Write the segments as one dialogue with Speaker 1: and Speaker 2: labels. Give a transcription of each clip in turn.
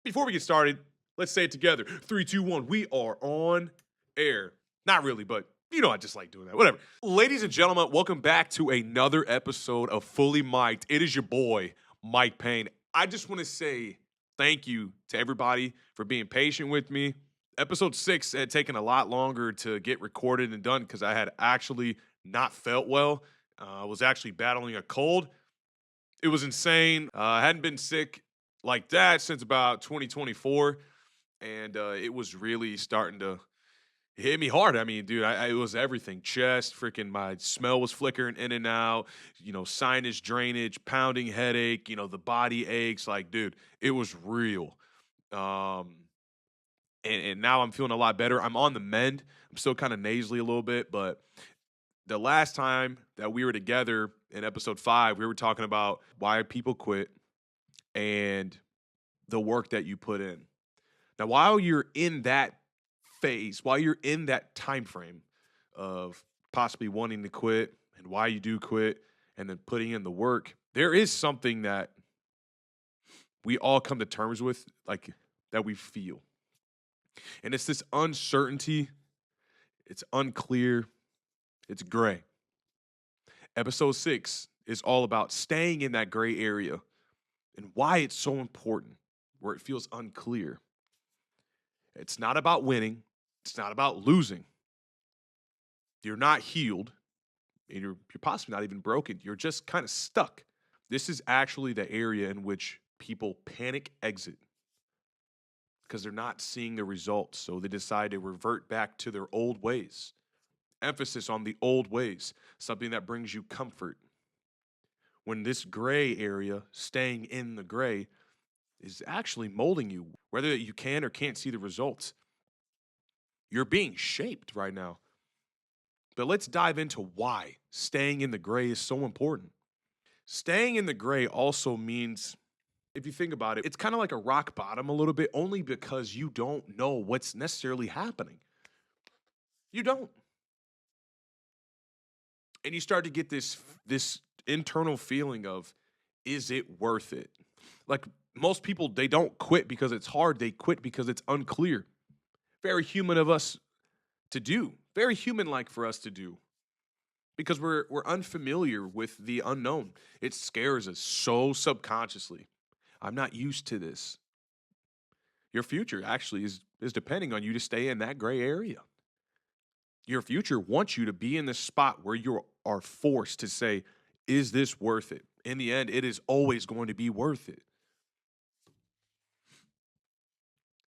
Speaker 1: Before we get started, let's say it together. 3, 2, 1. We are on air. Not really, but you know I just like doing that. Whatever. Ladies and gentlemen, welcome back to another episode of Fully Mic'd. It is your boy, Mike Payne. I just want to say thank you to everybody for being patient with me. Episode 6 had taken a lot longer to get recorded and done because I had actually not felt well. I was actually battling a cold. It was insane. I hadn't been sick like that since about 2024, and it was really starting to hit me hard. I mean, dude, it was everything. Chest, freaking, my smell was flickering in and out. Sinus drainage, pounding headache. The body aches. Like, dude, it was real. And now I'm feeling a lot better. I'm on the mend. I'm still kind of nasally a little bit, but the last time that we were together in episode 5, we were talking about why people quit and the work that you put in. Now, while you're in that phase, while you're in that time frame of possibly wanting to quit and why you do quit and then putting in the work, there is something that we all come to terms with, like, that we feel. And it's this uncertainty. It's unclear. It's gray. Episode 6 is all about staying in that gray area and why it's so important, where it feels unclear. It's not about winning. It's not about losing. You're not healed, and you're possibly not even broken. You're just kind of stuck. This is actually the area in which people panic exit because they're not seeing the results, so they decide to revert back to their old ways. Emphasis on the old ways, something that brings you comfort. When this gray area, staying in the gray, is actually molding you, whether you can or can't see the results. You're being shaped right now. But let's dive into why staying in the gray is so important. Staying in the gray also means, if you think about it, it's kind of like a rock bottom a little bit, only because you don't know what's necessarily happening. You don't. And you start to get this internal feeling of, is it worth it? Like, most people, they don't quit because it's hard. They quit because it's unclear. Very human of us to do. Very human-like for us to do. Because we're unfamiliar with the unknown. It scares us so subconsciously. I'm not used to this. Your future actually is depending on you to stay in that gray area. Your future wants you to be in this spot where you are forced to say, is this worth it? In the end, it is always going to be worth it.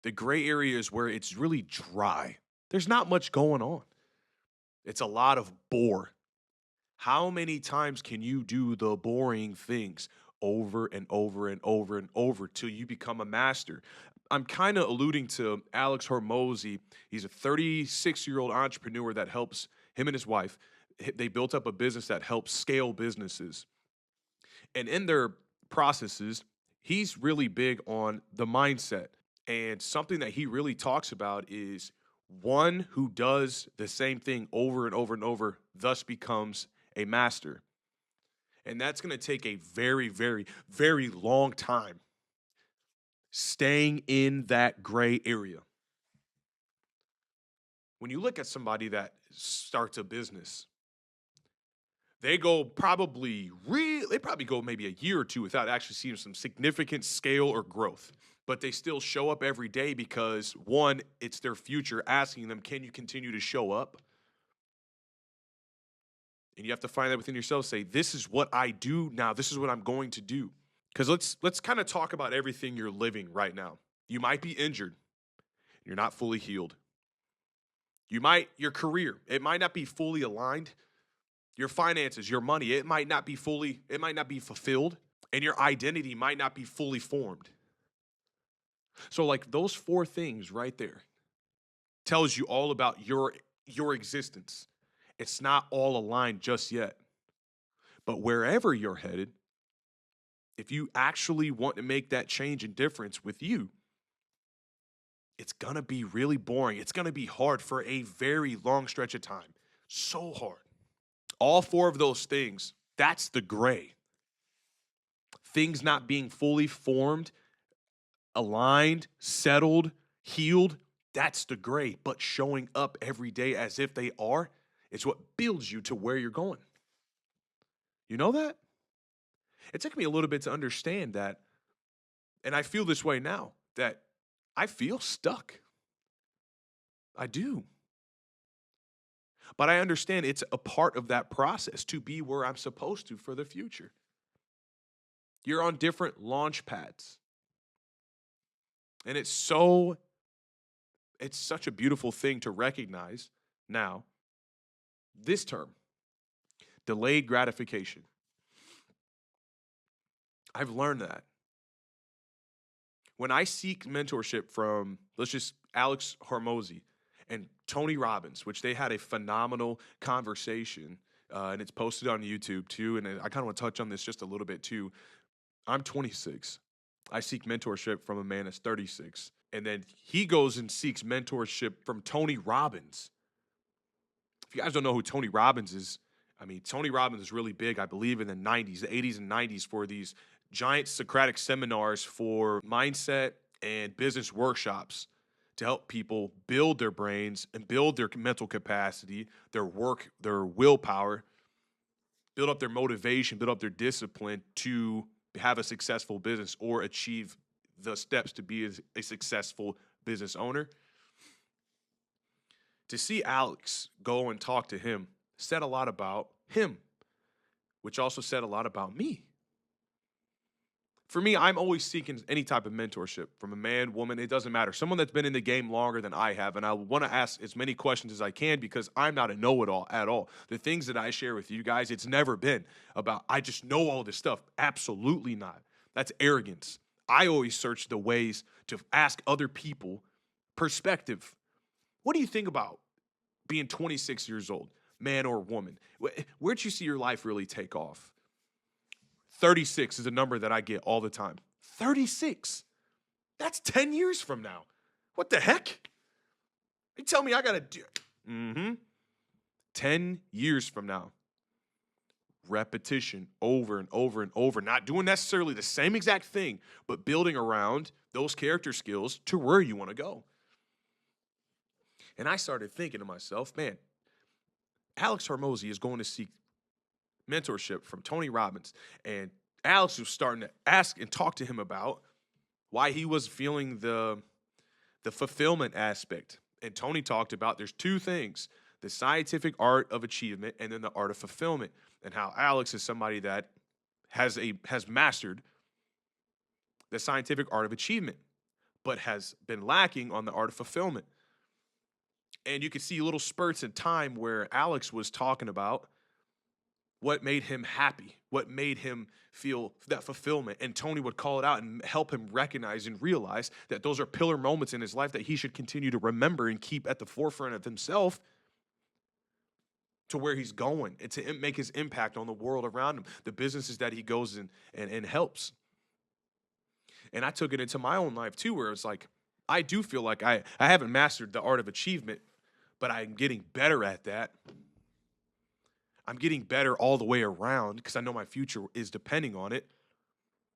Speaker 1: The gray area is where it's really dry. There's not much going on. It's a lot of bore. How many times can you do the boring things over and over and over and over till you become a master? I'm kind of alluding to Alex Hormozy. He's a 36-year-old entrepreneur that helps him and his wife. They built up a business that helps scale businesses. And in their processes, he's really big on the mindset. And something that he really talks about is one who does the same thing over and over and over, thus becomes a master. And that's going to take a very, very, very long time staying in that gray area. When you look at somebody that starts a business, they probably go maybe a year or two without actually seeing some significant scale or growth. But they still show up every day because, one, it's their future asking them, can you continue to show up? And you have to find that within yourself, say, this is what I do now. This is what I'm going to do. Because let's kind of talk about everything you're living right now. You might be injured. You're not fully healed. Your career, it might not be fully aligned. Your finances, your money, it might not be fulfilled. And your identity might not be fully formed. So, like, those 4 things right there tells you all about your existence. It's not all aligned just yet. But wherever you're headed, if you actually want to make that change and difference with you, it's going to be really boring. It's going to be hard for a very long stretch of time. So hard. All 4 of those things, that's the gray. Things not being fully formed, aligned, settled, healed, that's the gray. But showing up every day as if they are, it's what builds you to where you're going. You know that? It took me a little bit to understand that. And I feel this way now, that I feel stuck. I do. But I understand it's a part of that process to be where I'm supposed to for the future. You're on different launch pads. And it's such a beautiful thing to recognize now. This term, delayed gratification. I've learned that. When I seek mentorship from, let's just Alex Hormozy and Tony Robbins, which they had a phenomenal conversation, and it's posted on YouTube too, and I kind of want to touch on this just a little bit too. I'm 26. I seek mentorship from a man that's 36. And then he goes and seeks mentorship from Tony Robbins. If you guys don't know who Tony Robbins is, I mean, Tony Robbins is really big, I believe, in the 90s, the 80s and 90s for these giant Socratic seminars for mindset and business workshops to help people build their brains and build their mental capacity, their work, their willpower, build up their motivation, build up their discipline to have a successful business or achieve the steps to be a successful business owner. To see Alex go and talk to him said a lot about him, which also said a lot about me. For me, I'm always seeking any type of mentorship from a man, woman, it doesn't matter. Someone that's been in the game longer than I have, and I want to ask as many questions as I can because I'm not a know-it-all at all. The things that I share with you guys, it's never been about, I just know all this stuff. Absolutely not. That's arrogance. I always search the ways to ask other people perspective. What do you think about being 26 years old, man or woman? Where'd you see your life really take off? 36 is a number that I get all the time. 36. That's 10 years from now. What the heck? You tell me I got to do 10 years from now. Repetition over and over and over. Not doing necessarily the same exact thing, but building around those character skills to where you want to go. And I started thinking to myself, man, Alex Hormozy is going to seek mentorship from Tony Robbins. And Alex was starting to ask and talk to him about why he was feeling the fulfillment aspect. And Tony talked about there's two things, the scientific art of achievement and then the art of fulfillment. And how Alex is somebody that has mastered the scientific art of achievement, but has been lacking on the art of fulfillment. And you could see little spurts in time where Alex was talking about what made him happy, what made him feel that fulfillment. And Tony would call it out and help him recognize and realize that those are pillar moments in his life that he should continue to remember and keep at the forefront of himself to where he's going and to make his impact on the world around him, the businesses that he goes in and helps. And I took it into my own life too, where it's like, I do feel like I haven't mastered the art of achievement, but I'm getting better at that. I'm getting better all the way around because I know my future is depending on it.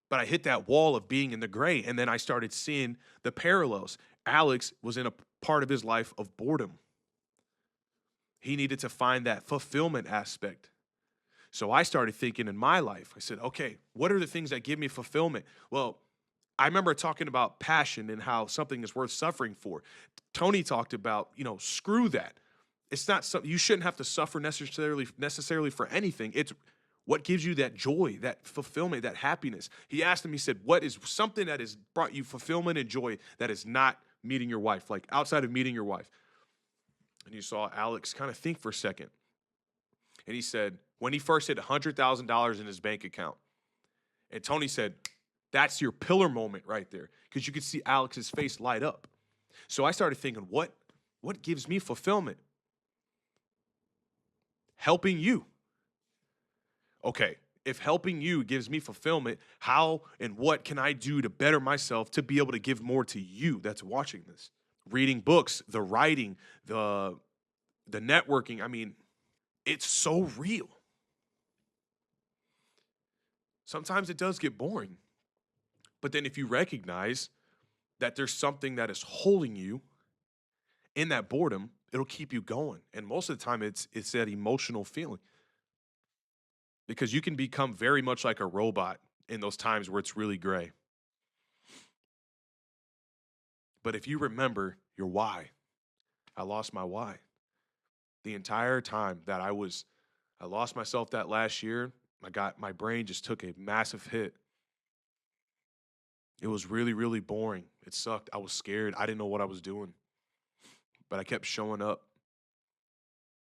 Speaker 1: But I hit that wall of being in the gray, and then I started seeing the parallels. Alex was in a part of his life of boredom. He needed to find that fulfillment aspect. So I started thinking in my life, I said, okay, what are the things that give me fulfillment? Well, I remember talking about passion and how something is worth suffering for. Tony talked about, screw that. It's not something you shouldn't have to suffer necessarily for anything. It's what gives you that joy, that fulfillment, that happiness. He asked him, he said, what is something that has brought you fulfillment and joy that is not meeting your wife, like outside of meeting your wife? And you saw Alex kind of think for a second. And he said, when he first hit $100,000 in his bank account. And Tony said, that's your pillar moment right there. Because you could see Alex's face light up. So I started thinking, what gives me fulfillment? Helping you. Okay, if helping you gives me fulfillment, how and what can I do to better myself to be able to give more to you that's watching this? Reading books, the writing, the networking. I mean, it's so real. Sometimes it does get boring. But then if you recognize that there's something that is holding you in that boredom. It'll keep you going. And most of the time it's that emotional feeling, because you can become very much like a robot in those times where it's really gray. But if you remember your why, I lost my why. The entire time that I lost myself that last year, my brain just took a massive hit. It was really, really boring. It sucked. I was scared. I didn't know what I was doing, but I kept showing up.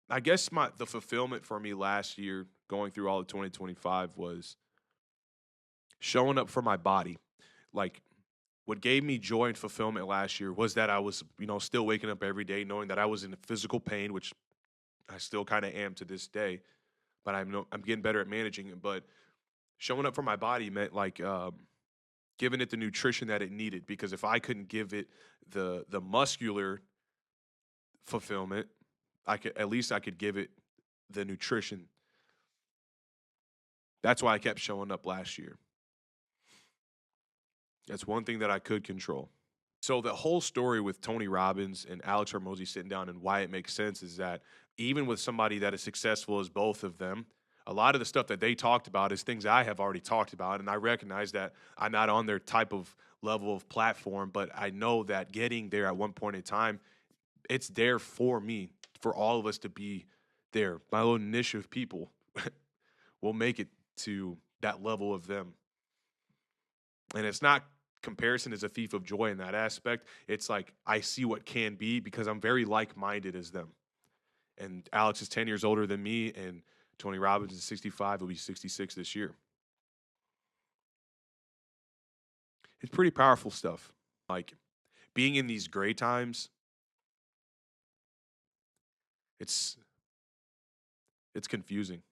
Speaker 1: I guess the fulfillment for me last year, going through all of 2025, was showing up for my body. Like, what gave me joy and fulfillment last year was that I was, still waking up every day knowing that I was in physical pain, which I still kind of am to this day, but I'm getting better at managing it. But showing up for my body meant like giving it the nutrition that it needed, because if I couldn't give it the muscular fulfillment, at least I could give it the nutrition. That's why I kept showing up last year. That's one thing that I could control. So the whole story with Tony Robbins and Alex Hormozy sitting down, and why it makes sense, is that even with somebody that is successful as both of them, a lot of the stuff that they talked about is things I have already talked about. And I recognize that I'm not on their type of level of platform, but I know that getting there at one point in time, it's there for me, for all of us to be there. My little niche of people will make it to that level of them. And it's not comparison is a thief of joy in that aspect. It's like I see what can be because I'm very like-minded as them. And Alex is 10 years older than me, and Tony Robbins is 65. He'll be 66 this year. It's pretty powerful stuff. Like, being in these gray times, it's confusing.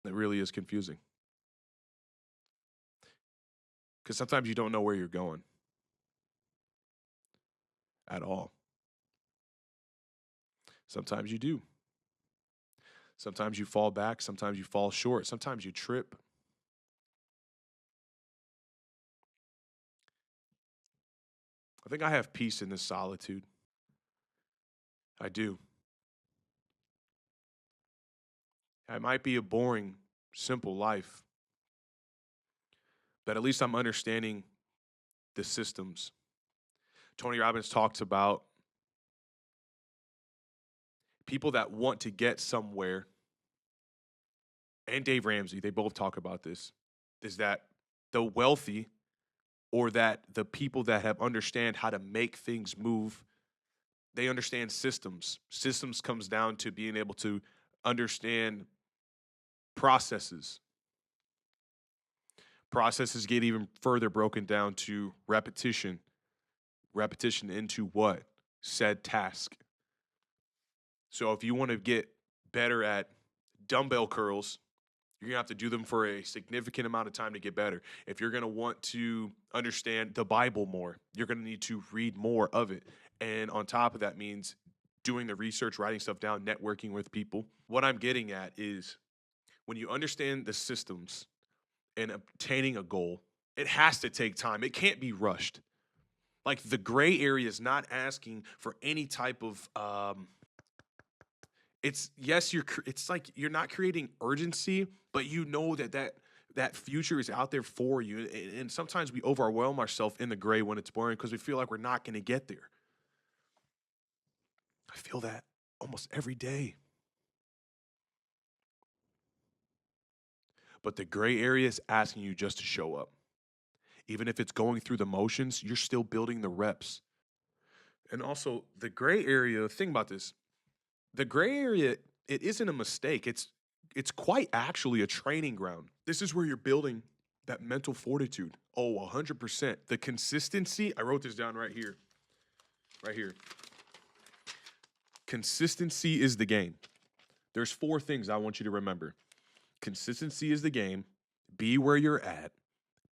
Speaker 1: It really is confusing. Because sometimes you don't know where you're going at all. Sometimes you do. Sometimes you fall back. Sometimes you fall short. Sometimes you trip. I think I have peace in this solitude. I do. It might be a boring, simple life, but at least I'm understanding the systems. Tony Robbins talks about people that want to get somewhere, and Dave Ramsey, they both talk about this, is that the wealthy, or that the people that have understand how to make things move, they understand systems. Systems comes down to being able to understand processes. Processes get even further broken down to repetition. Repetition into what? Said task. So if you want to get better at dumbbell curls, you're going to have to do them for a significant amount of time to get better. If you're going to want to understand the Bible more, you're going to need to read more of it. And on top of that means doing the research, writing stuff down, networking with people. What I'm getting at is when you understand the systems and obtaining a goal, it has to take time. It can't be rushed. Like, the gray area is not asking for any type of it's like you're not creating urgency, but you know that future is out there for you. And sometimes we overwhelm ourselves in the gray when it's boring because we feel like we're not going to get there. I feel that almost every day. But the gray area is asking you just to show up. Even if it's going through the motions, you're still building the reps. And also, the gray area, think about this. The gray area, it isn't a mistake. It's quite actually a training ground. This is where you're building that mental fortitude. Oh, 100%. The consistency, I wrote this down right here. Right here. Consistency is the game. There's 4 things I want you to remember. Consistency is the game. Be where you're at.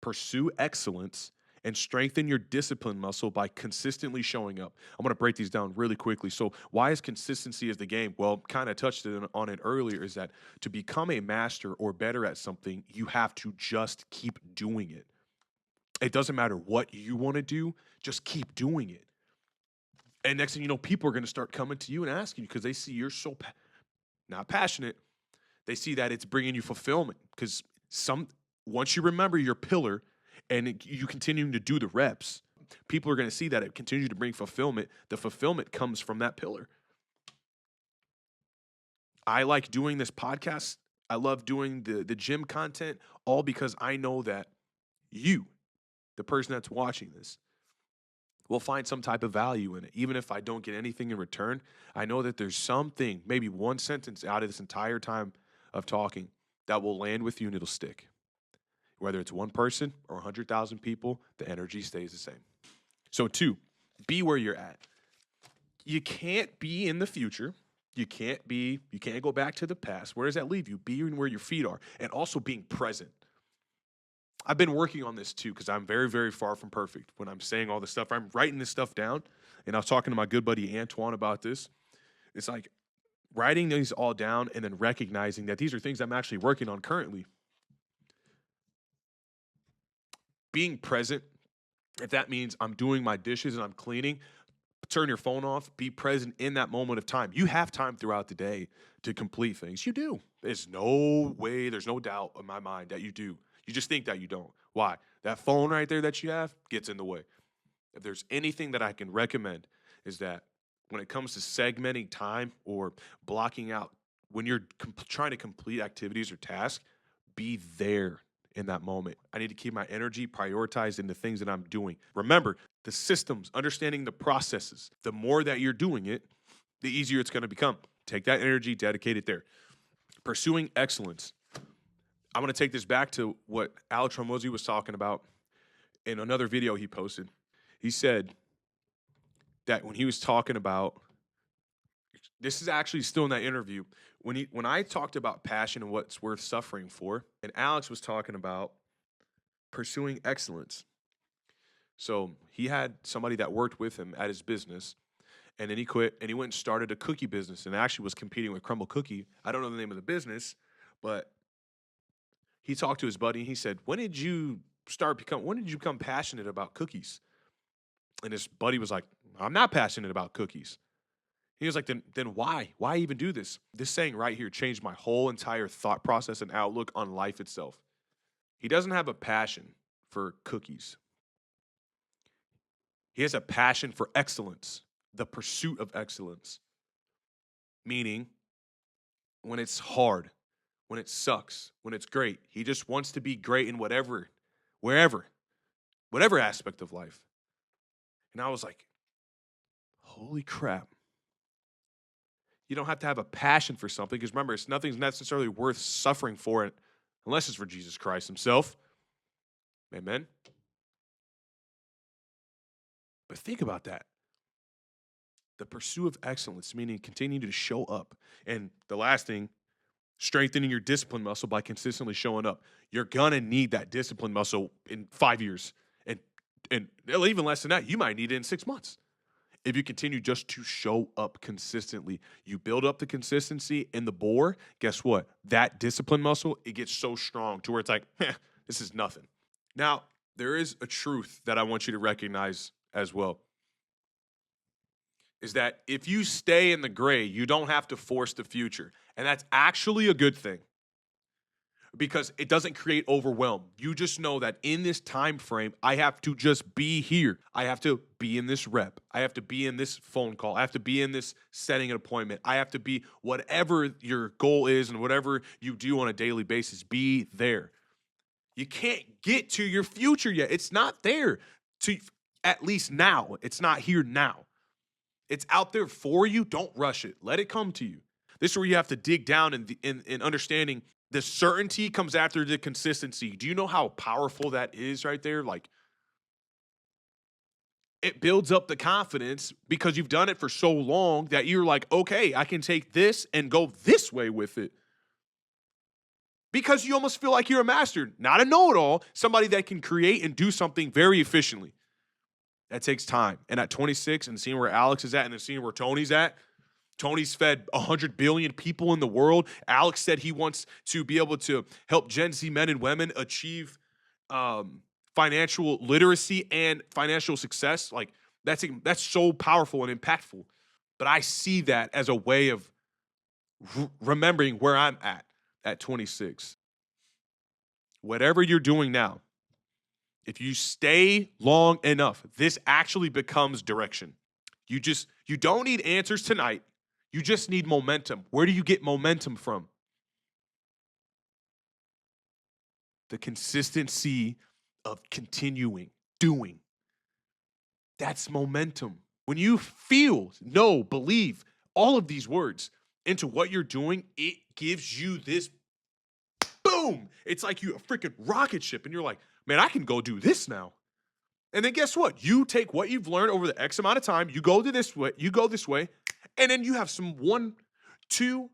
Speaker 1: Pursue excellence. And strengthen your discipline muscle by consistently showing up. I'm going to break these down really quickly. So why is consistency is the game? Well, kind of touched on it earlier, is that to become a master or better at something, you have to just keep doing it. It doesn't matter what you want to do, just keep doing it. And next thing you know, people are going to start coming to you and asking you because they see you're so not passionate. They see that it's bringing you fulfillment because once you remember your pillar and you continuing to do the reps, people are going to see that it continues to bring fulfillment. The fulfillment comes from that pillar. I like doing this podcast. I love doing the gym content, all because I know that you, the person that's watching this, will find some type of value in it. Even if I don't get anything in return, I know that there's something, maybe one sentence out of this entire time of talking that will land with you and it'll stick. Whether it's one person or 100,000 people, the energy stays the same. So 2, be where you're at. You can't be in the future. You can't go back to the past. Where does that leave you? Being where your feet are and also being present. I've been working on this too because I'm very, very far from perfect. When I'm saying all this stuff, I'm writing this stuff down. And I was talking to my good buddy Antoine about this. It's like writing these all down and then recognizing that these are things I'm actually working on currently. Being present, if that means I'm doing my dishes and I'm cleaning, turn your phone off, be present in that moment of time. You have time throughout the day to complete things. You do. There's no way, there's no doubt in my mind that you do. You just think that you don't. Why? That phone right there that you have gets in the way. If there's anything that I can recommend is that when it comes to segmenting time or blocking out, when you're trying to complete activities or tasks, be there in that moment. I need to keep my energy prioritized in the things that I'm doing. Remember, the systems, understanding the processes, the more that you're doing it, the easier it's going to become. Take that energy, dedicate it there. Pursuing excellence. I'm going to take this back to what Alex Ramosi was talking about in another video he posted. He said that when he was talking about, this is actually still in that interview, when I talked about passion and what's worth suffering for, and Alex was talking about pursuing excellence. So he had somebody that worked with him at his business, and then he quit and he went and started a cookie business and actually was competing with Crumble Cookie. I don't know the name of the business, but he talked to his buddy and he said, when did you become passionate about cookies? And his buddy was like, I'm not passionate about cookies. He was like, then why? Why even do this? This saying right here changed my whole entire thought process and outlook on life itself. He doesn't have a passion for cookies. He has a passion for excellence, the pursuit of excellence. Meaning, when it's hard, when it sucks, when it's great, he just wants to be great in whatever aspect of life. And I was like, holy crap. You don't have to have a passion for something because remember, nothing's necessarily worth suffering for it unless it's for Jesus Christ himself. Amen. But think about that. The pursuit of excellence, meaning continue to show up. And the last thing, strengthening your discipline muscle by consistently showing up. You're going to need that discipline muscle in 5 years. And even less than that, you might need it in 6 months. If you continue just to show up consistently, you build up the consistency in the bore, guess what? That discipline muscle, it gets so strong to where it's like, this is nothing. Now, there is a truth that I want you to recognize as well. Is that if you stay in the gray, you don't have to force the future. And that's actually a good thing. Because it doesn't create overwhelm. You just know that in this time frame, I have to just be here. I have to be in this rep. I have to be in this phone call. I have to be in this setting an appointment. I have to be whatever your goal is and whatever you do on a daily basis, be there. You can't get to your future yet. It's not there. At least now. It's not here now. It's out there for you. Don't rush it. Let it come to you. This is where you have to dig down in understanding the certainty comes after the consistency. Do you know how powerful that is right there? Like, it builds up the confidence because you've done it for so long that you're like, okay, I can take this and go this way with it. Because you almost feel like you're a master, not a know-it-all, somebody that can create and do something very efficiently. That takes time. And at 26 and seeing where Alex is at and seeing where Tony's at, Tony's fed 100 billion people in the world. Alex said he wants to be able to help Gen Z men and women achieve financial literacy and financial success, like that's so powerful and impactful. But I see that as a way of remembering where I'm at 26. Whatever you're doing now, if you stay long enough, this actually becomes direction. You don't need answers tonight. You just need momentum. Where do you get momentum from? The consistency of continuing, doing. That's momentum. When you feel, know, believe all of these words into what you're doing, it gives you this boom. It's like you a freaking rocket ship and you're like, man, I can go do this now. And then guess what? You take what you've learned over the X amount of time, you go this way, and then you have some 1, 2,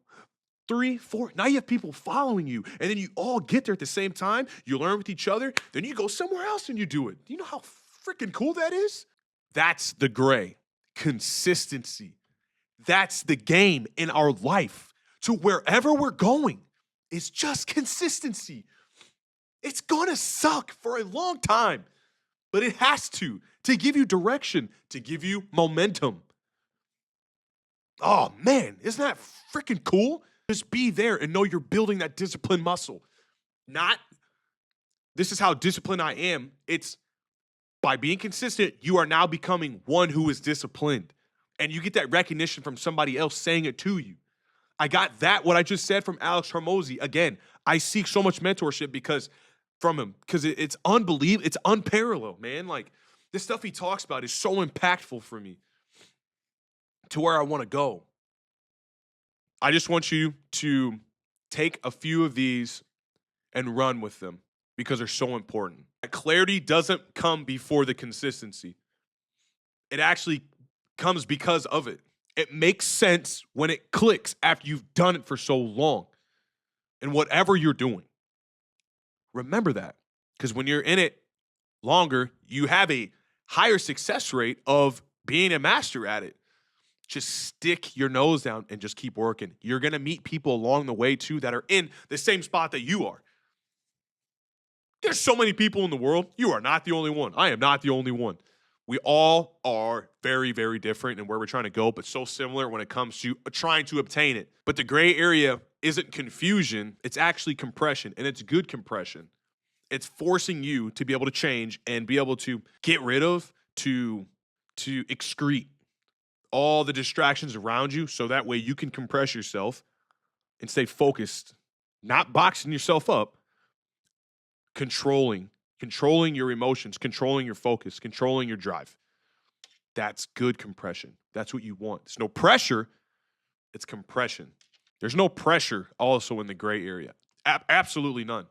Speaker 1: 3, 4. Now you have people following you, and then you all get there at the same time. You learn with each other, then you go somewhere else and you do it. Do you know how freaking cool that is? That's the gray. Consistency. That's the game in our life. To wherever we're going, it's just consistency. It's gonna suck for a long time, but it has to give you direction, to give you momentum. Oh man, isn't that freaking cool? Just be there and know you're building that discipline muscle. Not, this is how disciplined I am. It's by being consistent, you are now becoming one who is disciplined. And you get that recognition from somebody else saying it to you. I got that, what I just said, from Alex Hormozy. Again, I seek so much mentorship from him, because it's unbelievable. It's unparalleled, man. Like, this stuff he talks about is so impactful for me to where I want to go. I just want you to take a few of these and run with them because they're so important. Clarity doesn't come before the consistency. It actually comes because of it. It makes sense when it clicks after you've done it for so long. And whatever you're doing, remember that. Because when you're in it longer, you have a higher success rate of being a master at it. Just stick your nose down and just keep working. You're going to meet people along the way, too, that are in the same spot that you are. There's so many people in the world. You are not the only one. I am not the only one. We all are very, very different in where we're trying to go, but so similar when it comes to trying to obtain it. But the gray area isn't confusion. It's actually compression, and it's good compression. It's forcing you to be able to change and be able to get rid of, to excrete all the distractions around you, so that way you can compress yourself and stay focused, not boxing yourself up, controlling your emotions, controlling your focus, controlling your drive. That's good compression. That's what you want. There's no pressure. It's compression. There's no pressure also in the gray area. Absolutely none.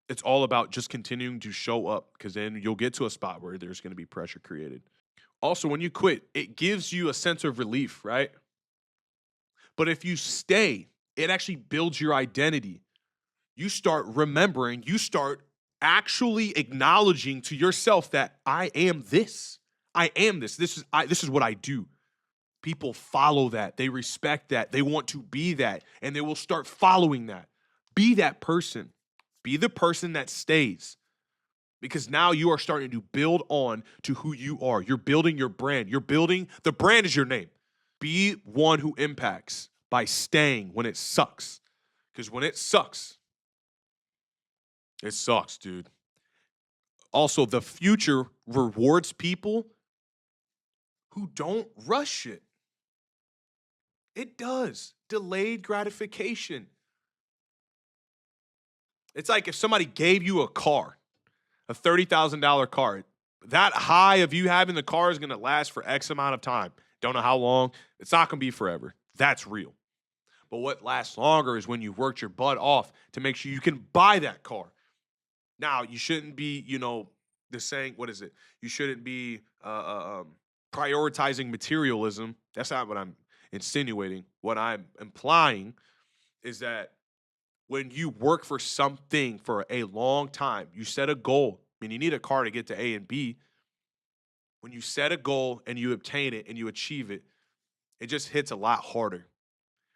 Speaker 1: It's all about just continuing to show up, because then you'll get to a spot where there's going to be pressure created. Also, when you quit, it gives you a sense of relief, right? But if you stay, it actually builds your identity. You start remembering, you start actually acknowledging to yourself that I am this. I am this. This is what I do. People follow that. They respect that. They want to be that. And they will start following that. Be that person. Be the person that stays. Because now you are starting to build on to who you are. You're building your brand. The brand is your name. Be one who impacts by staying when it sucks. Because when it sucks, dude. Also, the future rewards people who don't rush it. It does. Delayed gratification. It's like if somebody gave you a car, a $30,000 car. That high of you having the car is going to last for X amount of time. Don't know how long. It's not going to be forever. That's real. But what lasts longer is when you worked your butt off to make sure you can buy that car. Now, you shouldn't be, the saying, what is it? You shouldn't be prioritizing materialism. That's not what I'm insinuating. What I'm implying is that when you work for something for a long time, you set a goal. I mean, you need a car to get to A and B. When you set a goal and you obtain it and you achieve it, it just hits a lot harder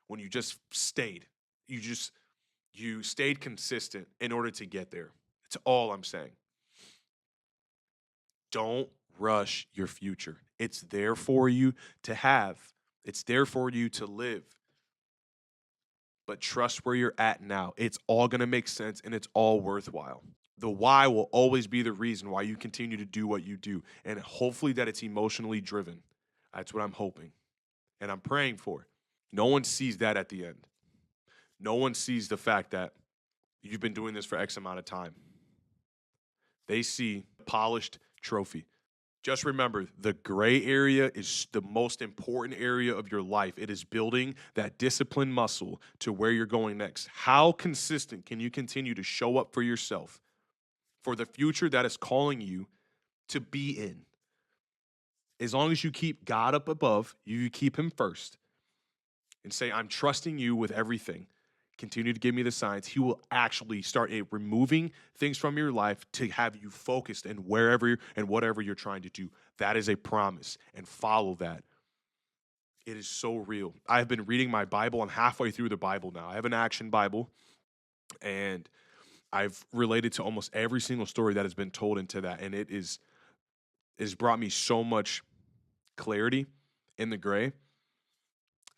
Speaker 1: when you just stayed. You stayed consistent in order to get there. That's all I'm saying. Don't rush your future. It's there for you to have. It's there for you to live. But trust where you're at now. It's all going to make sense and it's all worthwhile. The why will always be the reason why you continue to do what you do. And hopefully that it's emotionally driven. That's what I'm hoping and I'm praying for. No one sees that at the end. No one sees the fact that you've been doing this for X amount of time. They see the polished trophy. Just remember, the gray area is the most important area of your life. It is building that discipline muscle to where you're going next. How consistent can you continue to show up for yourself, for the future that is calling you to be in? As long as you keep God up above, you keep him first, and say, I'm trusting you with everything. Continue to give me the signs. He will actually start removing things from your life to have you focused in wherever and whatever you're trying to do. That is a promise, and follow that. It is so real. I've been reading my Bible. I'm halfway through the Bible now. I have an action Bible, and I've related to almost every single story that has been told into that, and it has brought me so much clarity in the gray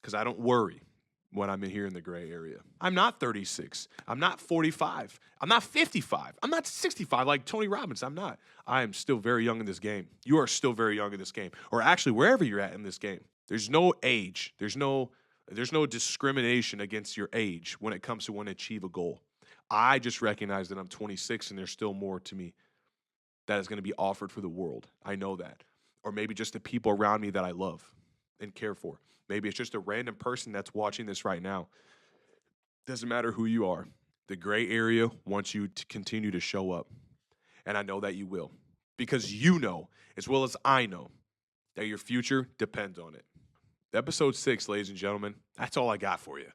Speaker 1: because I don't worry when I'm in here in the gray area. I'm not 36. I'm not 45. I'm not 55. I'm not 65 like Tony Robbins. I'm not. I am still very young in this game. You are still very young in this game. Or actually, wherever you're at in this game. There's no age. There's no discrimination against your age when it comes to wanting to achieve a goal. I just recognize that I'm 26 and there's still more to me that is going to be offered for the world. I know that. Or maybe just the people around me that I love and care for. Maybe it's just a random person that's watching this right now. Doesn't matter who you are. The gray area wants you to continue to show up. And I know that you will. Because you know, as well as I know, that your future depends on it. Episode 6, ladies and gentlemen, that's all I got for you.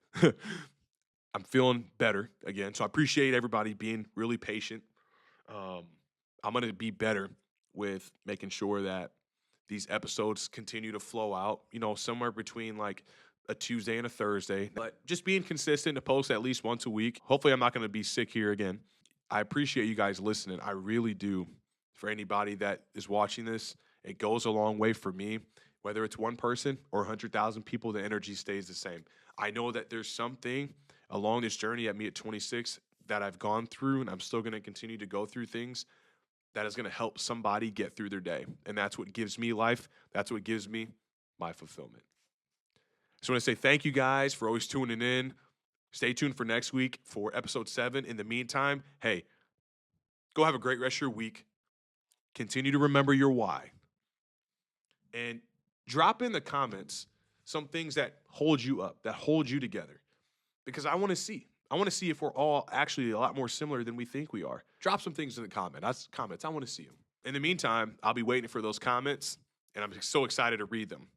Speaker 1: I'm feeling better again. So I appreciate everybody being really patient. I'm going to be better with making sure that these episodes continue to flow out, somewhere between like a Tuesday and a Thursday. But just being consistent to post at least once a week. Hopefully I'm not going to be sick here again. I appreciate you guys listening. I really do. For anybody that is watching this, it goes a long way for me. Whether it's one person or 100,000 people, the energy stays the same. I know that there's something along this journey at me at 26 that I've gone through, and I'm still going to continue to go through things that is going to help somebody get through their day. And that's what gives me life. That's what gives me my fulfillment. Just want to say thank you guys for always tuning in. Stay tuned for next week for episode 7. In the meantime, hey, go have a great rest of your week. Continue to remember your why. And drop in the comments some things that hold you up, that hold you together. Because I want to see. I want to see if we're all actually a lot more similar than we think we are. Drop some things in the comments. I want to see them. In the meantime, I'll be waiting for those comments, and I'm so excited to read them.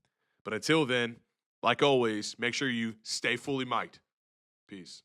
Speaker 1: But until then, like always, make sure you stay fully mic'd. Peace.